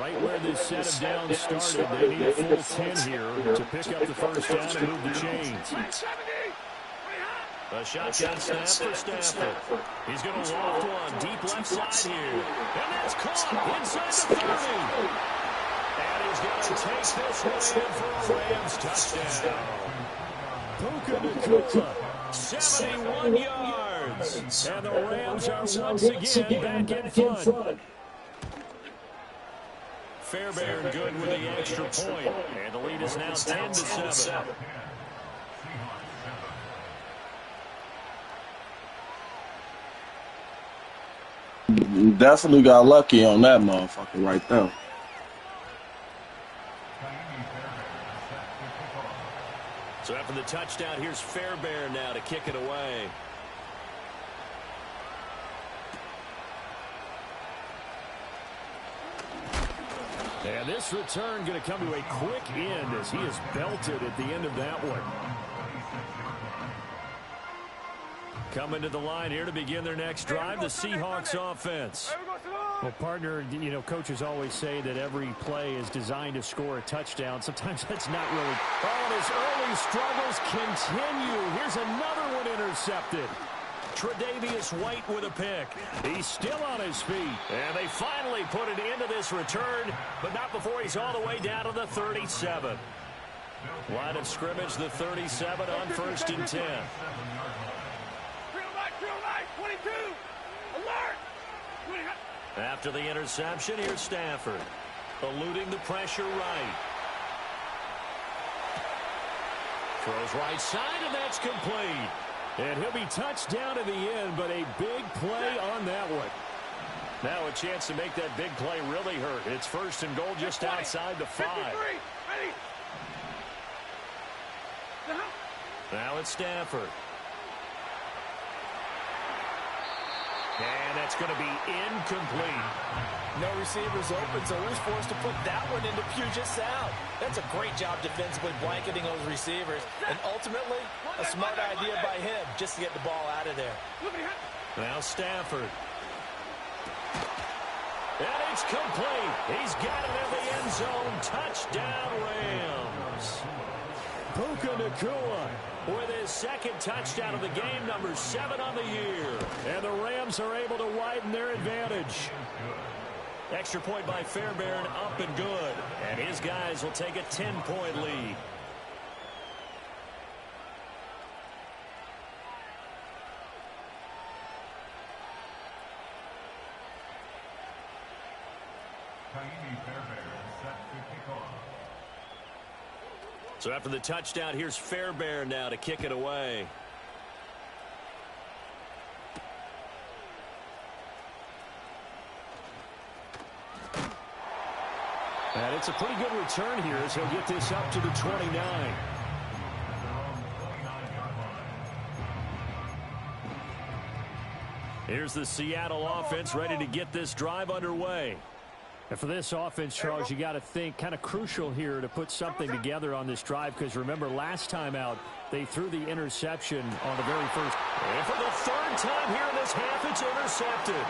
Right where this set of downs started, they need a full 10 here to pick up the first down and move the chains. A shotgun snap for Stafford. He's going to loft one deep left side here. And that's caught inside the 30. And he's going to take this one in for a Rams touchdown. Puka Nacua, 71 yards. And the Rams are once again back in front. Fairbairn good with the extra point. And the lead is now 10-7. Definitely got lucky on that motherfucker right there. So after the touchdown, here's Fairbairn now to kick it away. And this return going to come to a quick end as he is belted at the end of that one. Coming to the line here to begin their next drive, the Seahawks offense. Well, partner, you know, coaches always say that every play is designed to score a touchdown. Sometimes that's not really. Oh, and his early struggles continue. Here's another one intercepted. Tre'Davious White with a pick. He's still on his feet. And they finally put it into this return, but not before he's all the way down to the 37. Line of scrimmage, the 37 on 1st and 10. After the interception, here's Stafford. Eluding the pressure right. Throws right side, and that's complete. And he'll be touched down in the end, but a big play on that one. Now a chance to make that big play really hurt. It's 1st and goal just outside the 5. Now it's Stafford. And that's going to be incomplete. No receivers open, so he's forced to put that one into Puget Sound. That's a great job defensively blanketing those receivers. And ultimately, a smart idea by him just to get the ball out of there. Now Stafford. And it's complete. He's got it in the end zone. Touchdown, Rams. Puka Nacua with his second touchdown of the game, number 7 on the year. And the Rams are able to widen their advantage. Extra point by Fairbairn, up and good. And his guys will take a 10-point lead. So after the touchdown, here's Fairbairn now to kick it away. And it's a pretty good return here as he'll get this up to the 29. Here's the Seattle offense ready to get this drive underway. And for this offense, Charles, you got to think kind of crucial here to put something together on this drive, because remember last time out they threw the interception on the very first. And for the 3rd time here in this half, it's intercepted.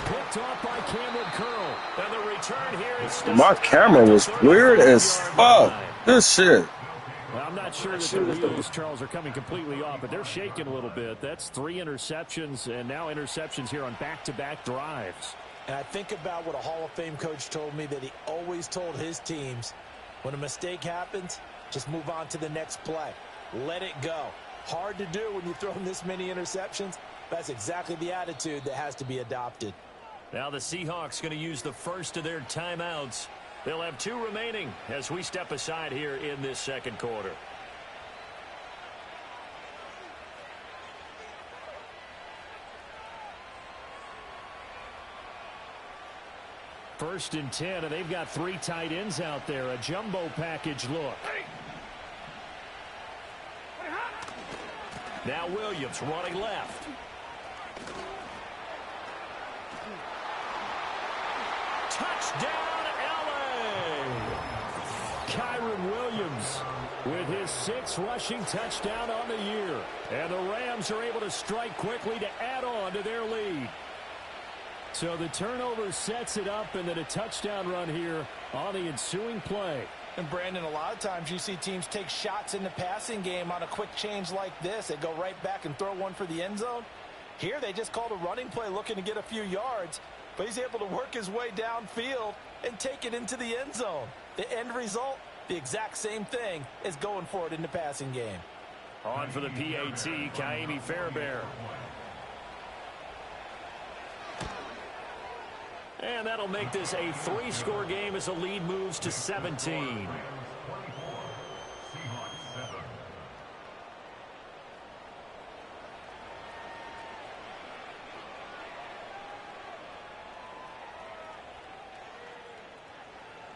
Picked off by Cameron Curl. And the return here is my camera was weird as fuck. This shit. Well, I'm not sure that the wheels, Charles, are coming completely off, but they're shaking a little bit. That's 3 interceptions, and now interceptions here on back-to-back drives. And I think about what a Hall of Fame coach told me, that he always told his teams, when a mistake happens, just move on to the next play. Let it go. Hard to do when you throw this many interceptions. That's exactly the attitude that has to be adopted. Now the Seahawks going to use the first of their timeouts. They'll have 2 remaining as we step aside here in this second quarter. First and 10, and they've got 3 tight ends out there. A jumbo package look. Now Williams running left. Touchdown, L.A. Kyron Williams with his 6th rushing touchdown on the year. And the Rams are able to strike quickly to add on to their lead. So the turnover sets it up, and then a touchdown run here on the ensuing play. And, Brandon, a lot of times you see teams take shots in the passing game on a quick change like this. They go right back and throw one for the end zone. Here they just called a running play looking to get a few yards, but he's able to work his way downfield and take it into the end zone. The end result, the exact same thing as going for it in the passing game. On for the PAT, Kaimi Fairbairn. And that'll make this a 3-score game as the lead moves to 17.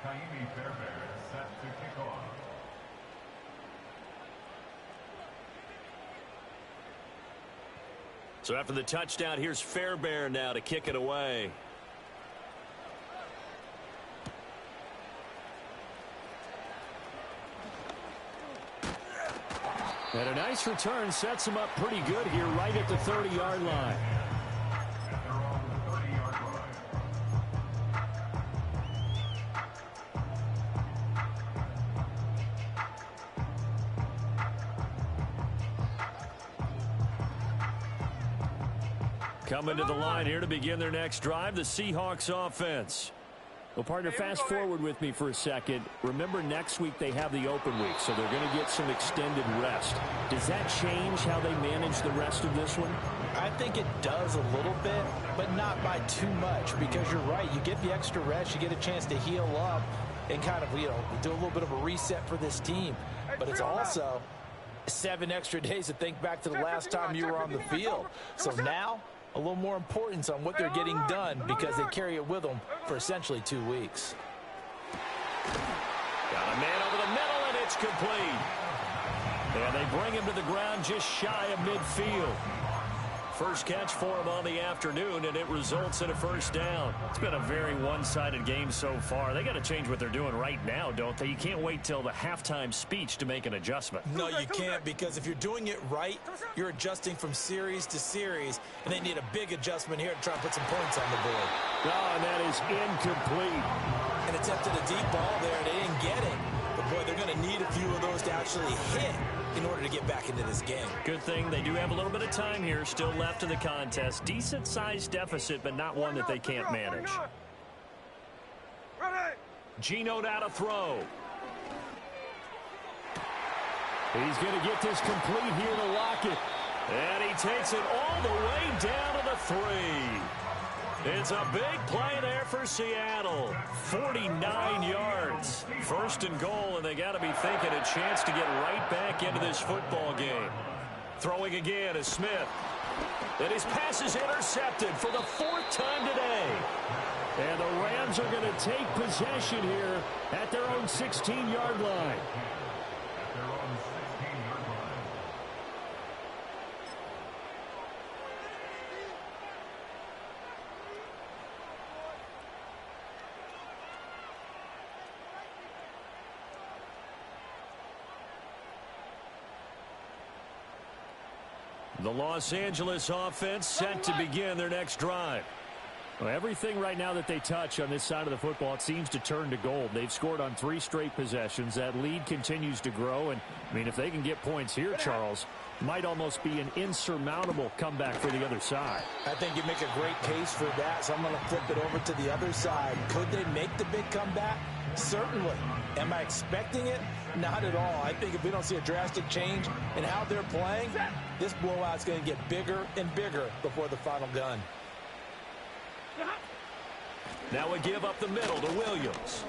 Kaimi Fairbairn set to kick off. So after the touchdown, here's Fairbairn now to kick it away. And a nice return sets him up pretty good here right at the 30-yard line. They're on the 30-yard line. Coming to the line here to begin their next drive, the Seahawks offense. Well, partner, fast forward with me for a second. Remember, next week they have the open week, so they're going to get some extended rest. Does that change how they manage the rest of this one? I think it does a little bit, but not by too much, because you're right. You get the extra rest, you get a chance to heal up and kind of, do a little bit of a reset for this team. But it's also 7 extra days to think back to the last time you were on the field. So now, a little more importance on what they're getting done because they carry it with them for essentially 2 weeks. Got a man over the middle, and it's complete. And they bring him to the ground just shy of midfield. First catch for him on the afternoon, and it results in a first down. It's been a very one-sided game so far. They got to change what they're doing right now, don't they? You can't wait till the halftime speech to make an adjustment. No, you can't, because if you're doing it right, you're adjusting from series to series, and they need a big adjustment here to try and put some points on the board. Oh, and that is incomplete. And attempted a deep ball there, and they didn't get it. But, boy, they're going to need a few of those to actually hit in order to get back into this game. Good thing they do have a little bit of time here still left in the contest. Decent-sized deficit, but not one that they can't manage. Geno now to throw. He's going to get this complete here to lock it. And he takes it all the way down to the 3. It's a big play there for Seattle. 49 yards. First and goal, and they got to be thinking a chance to get right back into this football game. Throwing again is Smith. And his pass is intercepted for the 4th time today. And the Rams are going to take possession here at their own 16-yard line. The Los Angeles offense set to begin their next drive. Well, everything right now that they touch on this side of the football, it seems to turn to gold. They've scored on 3 straight possessions. That lead continues to grow. And, I mean, if they can get points here, Charles, might almost be an insurmountable comeback for the other side. I think you make a great case for that, so I'm going to flip it over to the other side. Could they make the big comeback? Certainly. Am I expecting it? Not at all. I think if we don't see a drastic change in how they're playing, this blowout's going to get bigger and bigger before the final gun. Now a give up the middle to Williams.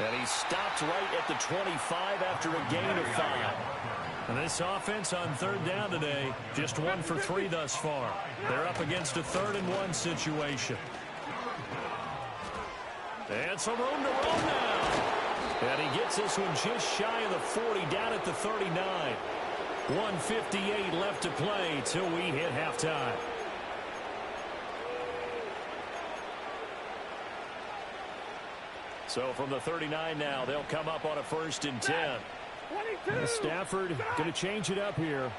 And he stopped right at the 25 after a gain of 5. And this offense on 3rd down today, just 1 for 3 thus far. They're up against a 3rd and 1 situation. And some room to run now. And he gets this one just shy of the 40, down at the 39. 1:58 left to play till we hit halftime. So from the 39 now, they'll come up on a 1st and 10. Stafford going to change it up here.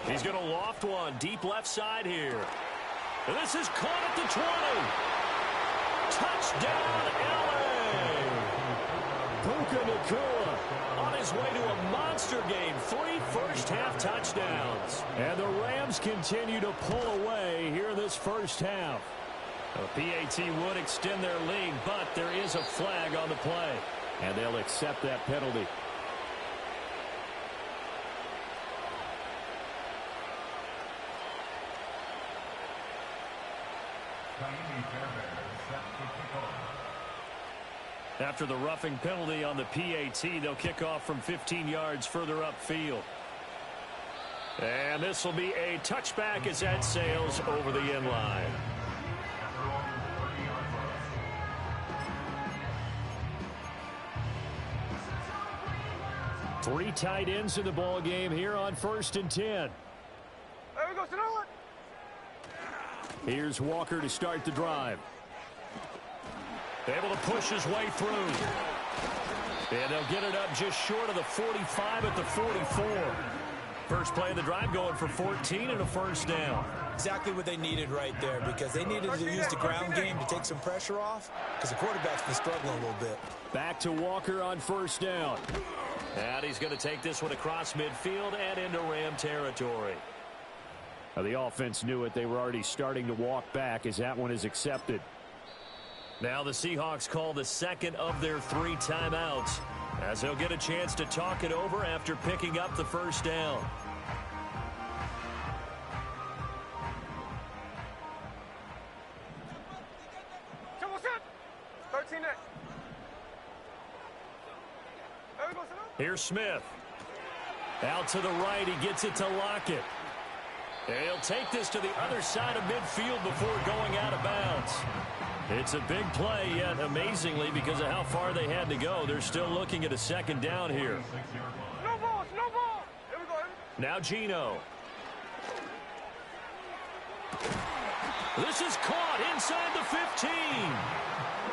He's going to loft one deep left side here. This is caught at the 20. Touchdown, L.A. Puka Nacua on his way to a monster game. 3 first-half touchdowns. And the Rams continue to pull away here in this first half. A PAT would extend their lead, but there is a flag on the play. And they'll accept that penalty. After the roughing penalty on the PAT, they'll kick off from 15 yards further upfield. And this will be a touchback as that sails over the end line. Three tight ends in the ball game here on 1st and 10. There we go, Here's Walker to start the drive. Able to push his way through. And they'll get it up just short of the 45 at the 44. First play of the drive going for 14 and a first down. Exactly what they needed right there, because they needed to use the ground game to take some pressure off, because the quarterback's been struggling a little bit. Back to Walker on first down. And he's going to take this one across midfield and into Ram territory. Now the offense knew it. They were already starting to walk back as that one is accepted. Now the Seahawks call the second of their 3 timeouts, as they'll get a chance to talk it over after picking up the first down. Here's Smith. Out to the right. He gets it to Lockett. And he'll take this to the other side of midfield before going out of bounds. It's a big play, yet amazingly, because of how far they had to go, they're still looking at a second down here. No ball, no ball. Here we go. Now Geno. This is caught inside the 15.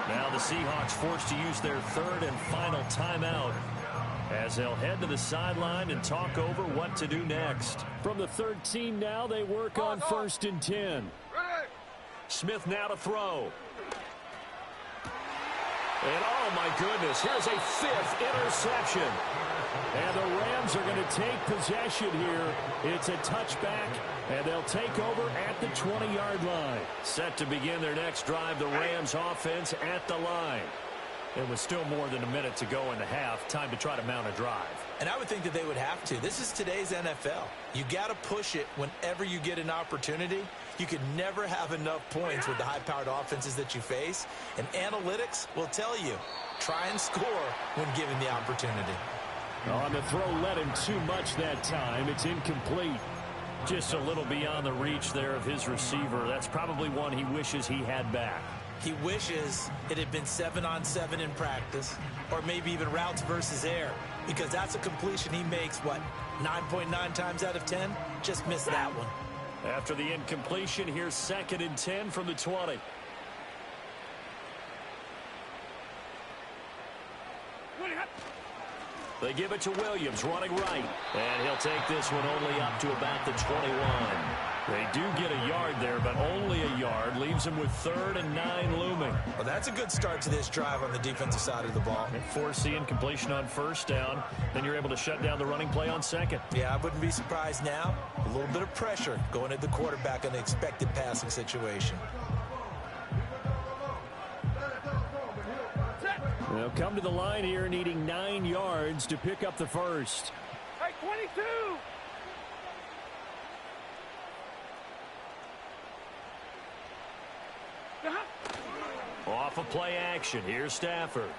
Now the Seahawks forced to use their 3rd and final timeout, as they'll head to the sideline and talk over what to do next. From the 13 now, they work on 1st and 10. Smith now to throw. And oh my goodness, here's a 5th interception. And the Rams are going to take possession here. It's a touchback, and they'll take over at the 20-yard line. Set to begin their next drive, the Rams offense at the line. It was still more than a minute to go in the half. Time to try to mount a drive. And I would think that they would have to. This is today's NFL. You got to push it whenever you get an opportunity. You can never have enough points with the high-powered offenses that you face. And analytics will tell you, try and score when given the opportunity. On the throw, led him too much that time. It's incomplete. Just a little beyond the reach there of his receiver. That's probably one he wishes he had back. He wishes it had been 7-on-7 in practice, or maybe even routes versus air, because that's a completion he makes, what, 9.9 times out of 10? Just missed that one. After the incompletion, here's 2nd and 10 from the 20. They give it to Williams, running right. And he'll take this one only up to about the 21. They do get a yard there, but only a yard. Leaves them with 3rd and 9 looming. Well, that's a good start to this drive on the defensive side of the ball. And force the incompletion on 1st down. Then you're able to shut down the running play on 2nd. Yeah, I wouldn't be surprised now. A little bit of pressure going at the quarterback in an expected passing situation. They'll come to the line here needing 9 yards to pick up the first. Hey, 22! Off of play action. Here's Stafford.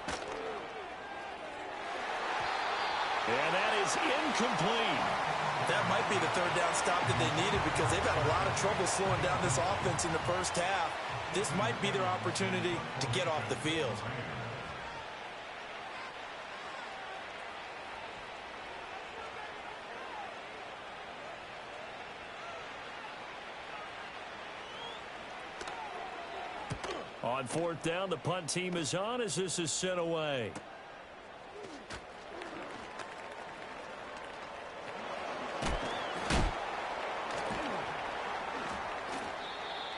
And that is incomplete. That might be the 3rd down stop that they needed, because they've had a lot of trouble slowing down this offense in the first half. This might be their opportunity to get off the field. On 4th down, the punt team is on as this is sent away.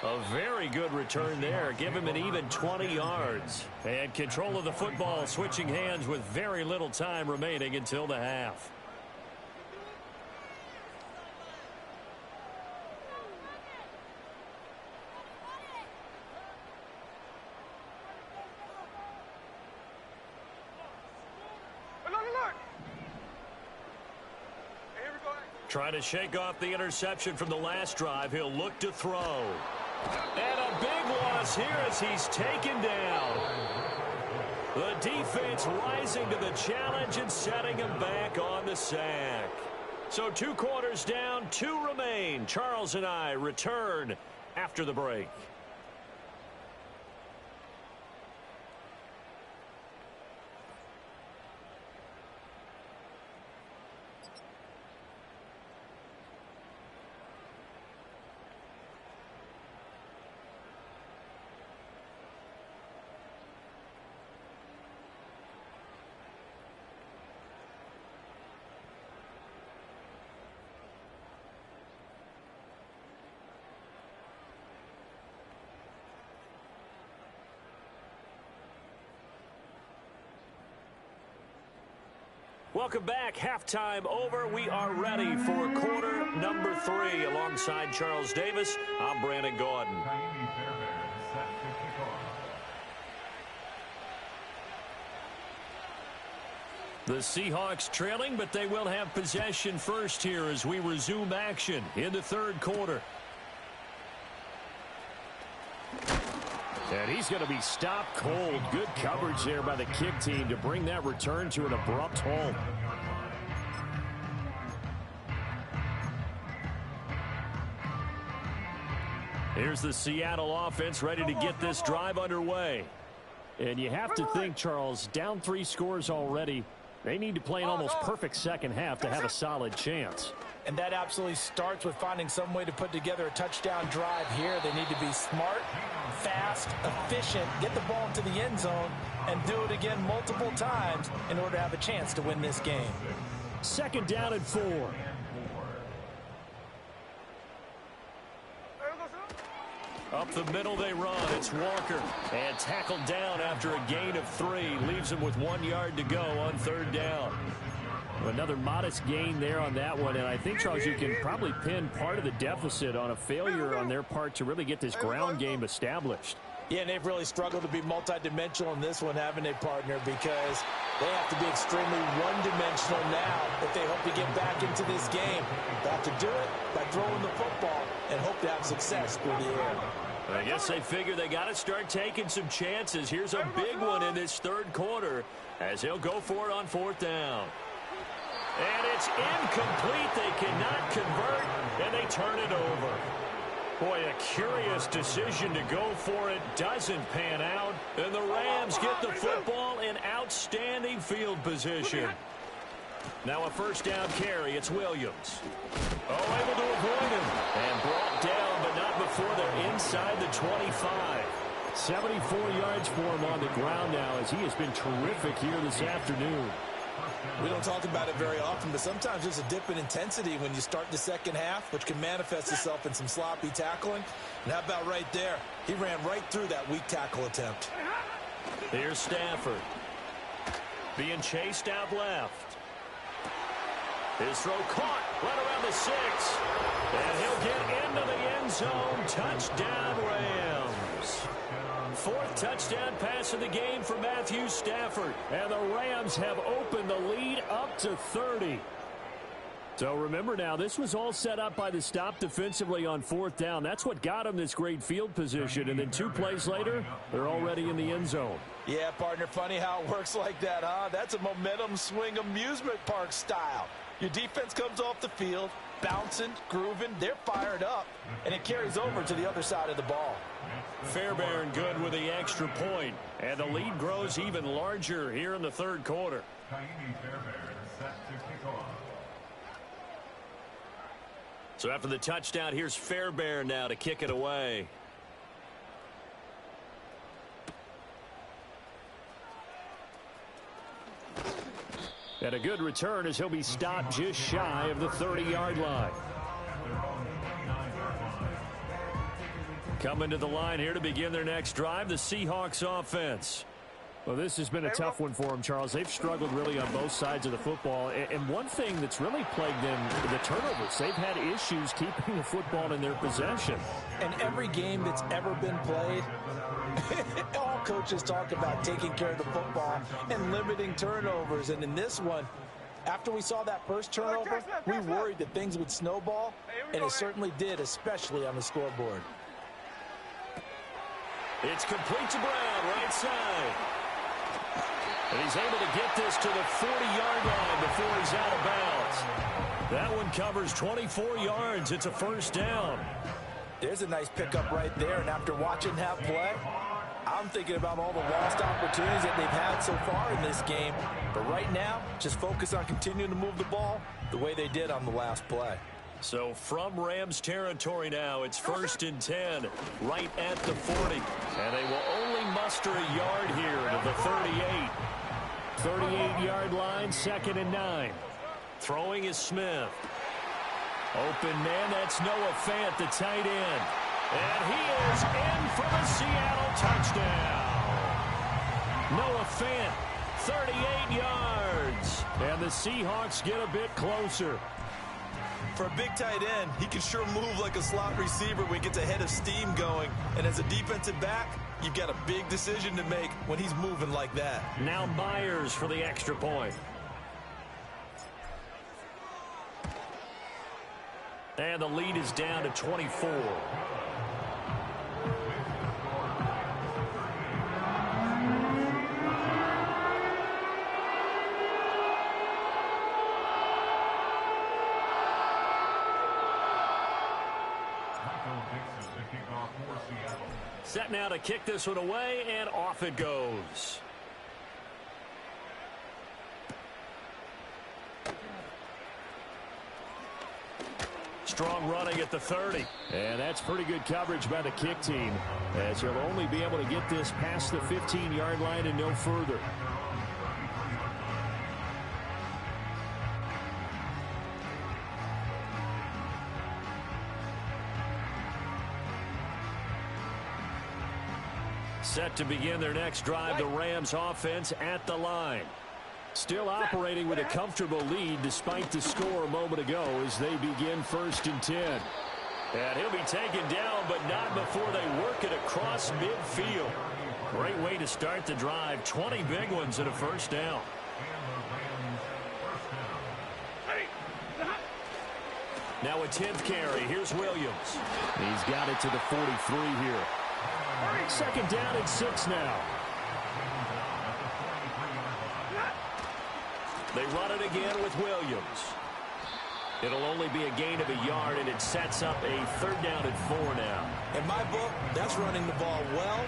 A A very good return there. Give him an even 20 yards. And control of the football, switching hands with very little time remaining until the half. Trying to shake off the interception from the last drive. He'll look to throw. And a big loss here as he's taken down. The defense rising to the challenge and setting him back on the sack. So 2 quarters down, 2 remain. Charles and I return after the break. Welcome back. Halftime over. We are ready for quarter number 3. Alongside Charles Davis, I'm Brandon Gaudin. The Seahawks trailing, but they will have possession first here as we resume action in the third quarter. And he's going to be stopped cold. Good coverage there by the kick team to bring that return to an abrupt halt. Here's the Seattle offense ready to get this drive underway. And you have to think, Charles, down 3 scores already. They need to play an almost perfect second half to have a solid chance. And that absolutely starts with finding some way to put together a touchdown drive here. They need to be smart, fast, efficient, get the ball into the end zone, and do it again multiple times in order to have a chance to win this game. Second down and 4. Up the middle they run. It's Walker. And tackled down after a gain of 3. Leaves him with 1 yard to go on third down. Another modest gain there on that one. And I think, Charles, you can probably pin part of the deficit on a failure on their part to really get this ground game established. Yeah, and they've really struggled to be multidimensional in this one, haven't they, partner? Because they have to be extremely one-dimensional now if they hope to get back into this game. They have to do it by throwing the football and hope to have success through the air. I guess they figure they got to start taking some chances. Here's a big one in this third quarter as he'll go for it on fourth down. And it's incomplete. They cannot convert, and they turn it over. Boy, a curious decision to go for it doesn't pan out. And the Rams get the football in outstanding field position. Now a first down carry. It's Williams. Oh, able to avoid him. And brought down, but not before they're inside the 25. 74 yards for him on the ground now as he has been terrific here this afternoon. We don't talk about it very often, but sometimes there's a dip in intensity when you start the second half, which can manifest itself in some sloppy tackling. And how about right there? He ran right through that weak tackle attempt. Here's Stafford. Being chased out left. His throw caught right around the 6. And he'll get into the end zone. Touchdown, Rams. 4th touchdown pass of the game for Matthew Stafford. And the Rams have opened the lead up to 30. So remember now, this was all set up by the stop defensively on 4th down. That's what got them this great field position. And then 2 plays later, they're already in the end zone. Yeah, partner, funny how it works like that, huh? That's a momentum swing amusement park style. Your defense comes off the field, bouncing, grooving, they're fired up, and it carries over to the other side of the ball. Fairbairn good with the extra point, and the lead grows even larger here in the third quarter. So after the touchdown, here's Fairbairn now to kick it away. And a good return as he'll be stopped just shy of the 30-yard line. Coming to the line here to begin their next drive, the Seahawks offense. Well, this has been a tough one for them, Charles. They've struggled really on both sides of the football. And one thing that's really plagued them, the turnovers. They've had issues keeping the football in their possession. And every game that's ever been played, all coaches talk about taking care of the football and limiting turnovers. And in this one, after we saw that first turnover, we worried that things would snowball, and it certainly did, especially on the scoreboard. It's complete to Brown, right side. And he's able to get this to the 40-yard line before he's out of bounds. That one covers 24 yards. It's a first down. There's a nice pickup right there, and after watching that play, I'm thinking about all the lost opportunities that they've had so far in this game. But right now, just focus on continuing to move the ball the way they did on the last play. So from Rams territory now, it's 1st and 10, right at the 40. And they will only muster a yard here to the 38. 38-yard line, 2nd and 9. Throwing is Smith. Open man, that's Noah Fant, the tight end. And he is in for the Seattle touchdown. Noah Fant, 38 yards. And the Seahawks get a bit closer. For a big tight end, he can sure move like a slot receiver when he gets a head of steam going. And as a defensive back, you've got a big decision to make when he's moving like that. Now Myers for the extra point. And the lead is down to 24. Set now to kick this one away, and off it goes. Strong running at the 30. And that's pretty good coverage by the kick team, as he'll only be able to get this past the 15-yard line and no further. Set to begin their next drive, the Rams offense at the line. Still operating with a comfortable lead despite the score a moment ago as they begin 1st and 10. And he'll be taken down, but not before they work it across midfield. Great way to start the drive. 20 big ones and a first down. Now a 10th carry. Here's Williams. He's got it to the 43 here. 2nd down and 6 now. They run it again with Williams. It'll only be a gain of a yard, and it sets up a 3rd down and 4 now. In my book, that's running the ball well,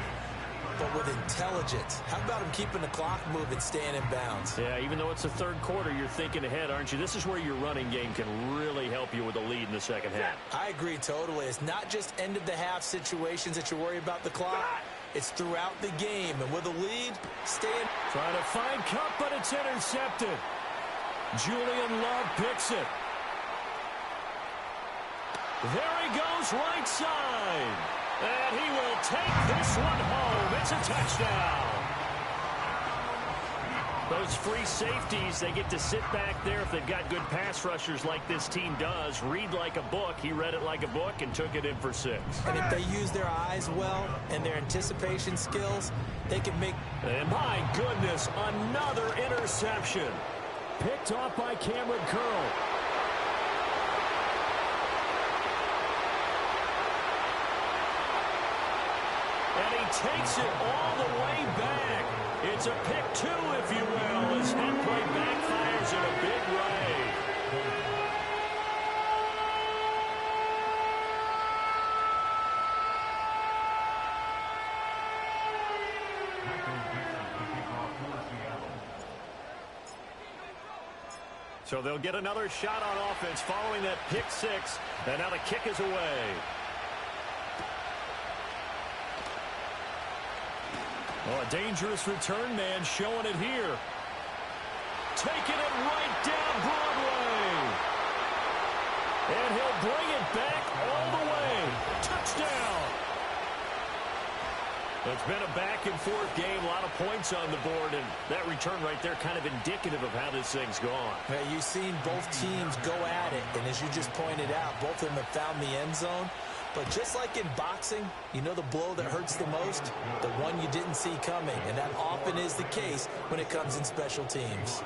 but with intelligence. How about him keeping the clock moving, staying in bounds? Yeah, even though it's the 3rd quarter, you're thinking ahead, aren't you? This is where your running game can really help you with a lead in the 2nd half. I agree totally. It's not just end-of-the-half situations that you worry about the clock. It's throughout the game. And with a lead, stay in. Trying to find Cup, but it's intercepted. Julian Love picks it. There he goes, right side. And he will take this one home. It's a touchdown. Those free safeties, they get to sit back there if they've got good pass rushers like this team does. Read like a book. He read it like a book and took it in for 6. And if they use their eyes well and their anticipation skills, they can make... And my goodness, another interception. Picked off by Cameron Curl. And he takes it all the way back. It's a pick 2, if you will, as head play backfires in a big way. So they'll get another shot on offense following that pick 6. And now the kick is away. Oh, a dangerous return man showing it here. Taking it right down Broadway. And he'll bring it back all the way. Touchdown. It's been a back-and-forth game, a lot of points on the board, and that return right there kind of indicative of how this thing's gone. Yeah, you've seen both teams go at it, and as you just pointed out, both of them have found the end zone. But just like in boxing, you know the blow that hurts the most? The one you didn't see coming, and that often is the case when it comes in special teams.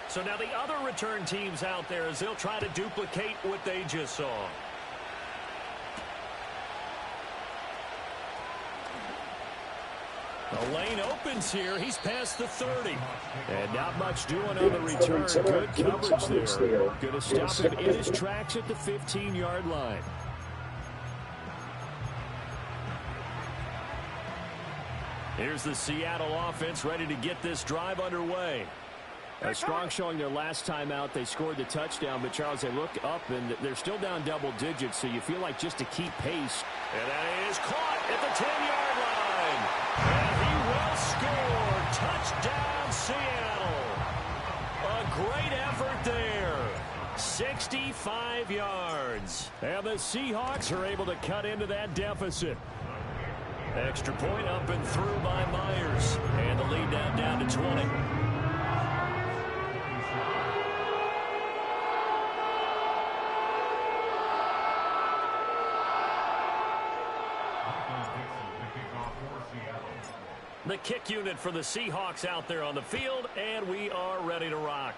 So now the other return teams out there as they'll try to duplicate what they just saw. The lane opens here. He's past the 30. And not much doing on the return. Good coverage there. Going to stop him in his tracks at the 15-yard line. Here's the Seattle offense ready to get this drive underway. A strong showing their last time out. They scored the touchdown, but Charles, they look up and they're still down double digits, so you feel like just to keep pace. And that is caught at the 10-yard line. And he will score. Touchdown, Seattle. A great effort there. 65 yards. And the Seahawks are able to cut into that deficit. Extra point up and through by Myers. And the lead down to 20. The kick unit for the Seahawks out there on the field, and we are ready to rock.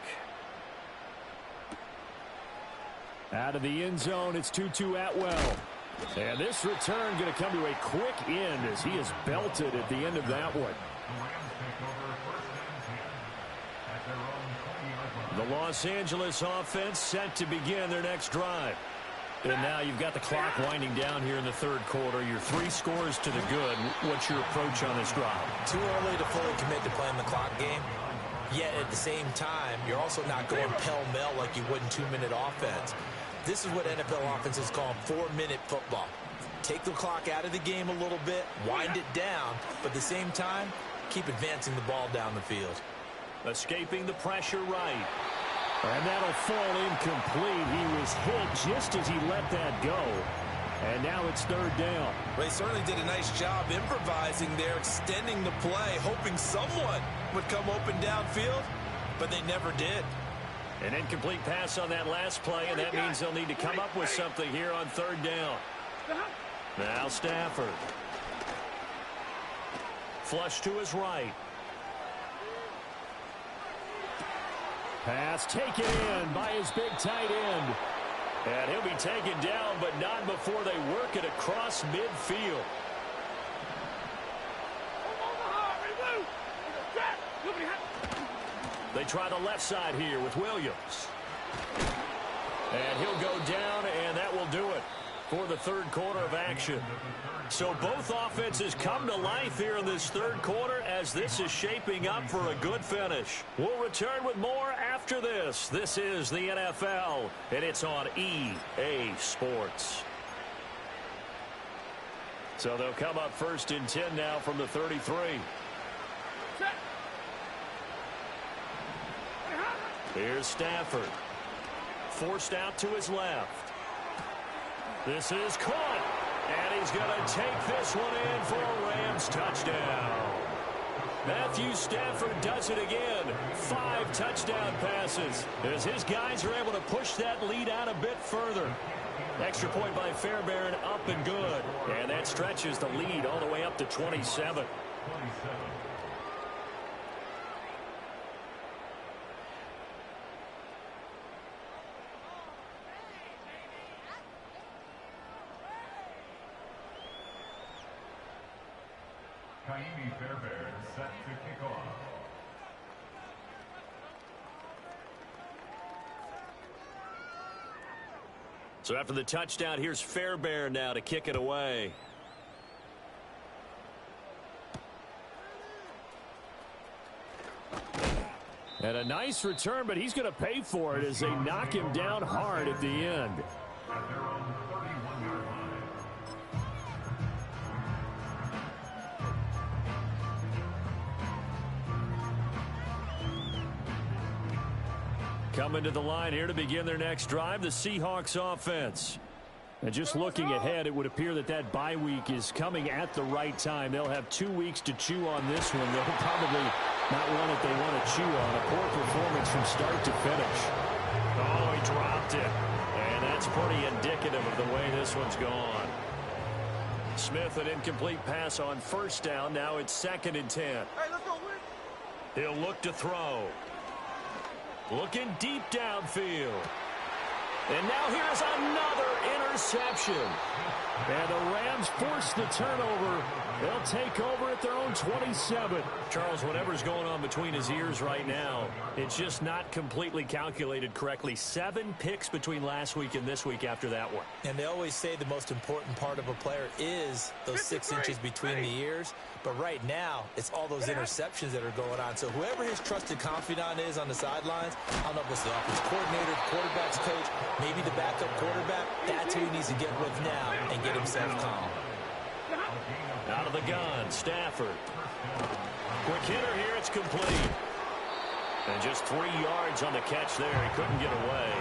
Out of the end zone, it's Tutu Atwell. And this return going to come to a quick end as he is belted at the end of that one. The Los Angeles offense set to begin their next drive. And now you've got the clock winding down here in the third quarter. You're 3 scores to the good. What's your approach on this drive? Too early to fully commit to playing the clock game. Yet at the same time, you're also not going pell-mell like you would in 2-minute offense. This is what NFL offenses call 4-minute football. Take the clock out of the game a little bit, wind it down, but at the same time, keep advancing the ball down the field. Escaping the pressure right. And that'll fall incomplete. He was hit just as he let that go. And now it's third down. They certainly did a nice job improvising there, extending the play, hoping someone would come open downfield, but they never did. An incomplete pass on that last play, and that means they'll need to come up with something here on third down. Now Stafford. Flush to his right. Pass taken in by his big tight end. And he'll be taken down, but not before they work it across midfield. They try the left side here with Williams. And he'll go down, and that will do it for the third quarter of action. So both offenses come to life here in this third quarter as this is shaping up for a good finish. We'll return with more after this. This is the NFL, and it's on EA Sports. So they'll come up first and 10 now from the 33. Here's Stafford. Forced out to his left. This is caught. And he's going to take this one in for a Rams touchdown. Matthew Stafford does it again. 5 touchdown passes as his guys are able to push that lead out a bit further. Extra point by Fairbairn, up and good. And that stretches the lead all the way up to 27. Fairbairn set to kick off. So after the touchdown, here's Fairbairn now to kick it away. And a nice return, but he's going to pay for it as they knock him down hard at the end. At their own 31-yard line. Coming to the line here to begin their next drive, the Seahawks offense. And just looking ahead, it would appear that that bye week is coming at the right time. They'll have 2 weeks to chew on this one. They'll probably not one that they want to chew on. A poor performance from start to finish. Oh, he dropped it. And that's pretty indicative of the way this one's gone. Smith, an incomplete pass on first down. Now it's 2nd and 10. Hey, let's go win. He'll look to throw. Looking deep downfield. And now here's another interception. And the Rams force the turnover. They'll take over at their own 27. Charles, whatever's going on between his ears right now, it's just not completely calculated correctly. 7 picks between last week and this week after that one. And they always say the most important part of a player is those 6 inches between the ears. But right now, it's all those interceptions that are going on. So whoever his trusted confidant is on the sidelines, I don't know if it's the offense coordinator, the quarterback's coach, maybe the backup quarterback, that's who he needs to get with now and get himself calm. Out of the gun, Stafford. Quick hitter here, it's complete. And just 3 yards on the catch there. He couldn't get away.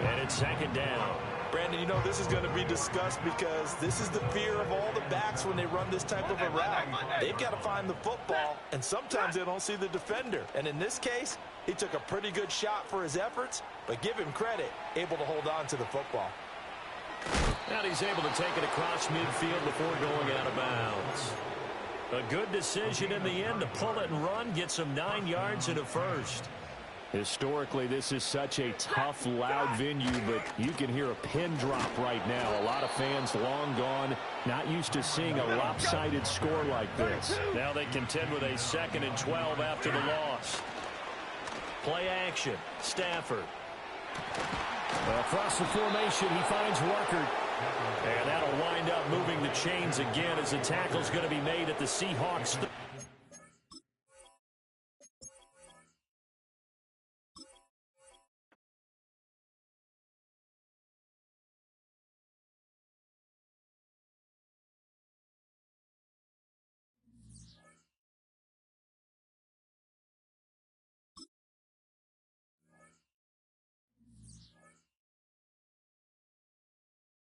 And it's 2nd down. Brandon, you know this is going to be discussed because this is the fear of all the backs when they run this type of a route. They've got to find the football, and sometimes they don't see the defender. And in this case, he took a pretty good shot for his efforts, but give him credit, able to hold on to the football. And he's able to take it across midfield before going out of bounds. A good decision in the end to pull it and run, get some 9 yards and a first. Historically, this is such a tough, loud venue, but you can hear a pin drop right now. A lot of fans long gone, not used to seeing a lopsided score like this. Now they contend with a 2nd and 12 after the loss. Play action, Stafford. Across the formation, he finds Ruckert. And that'll wind up moving the chains again as the tackle's going to be made at the Seahawks.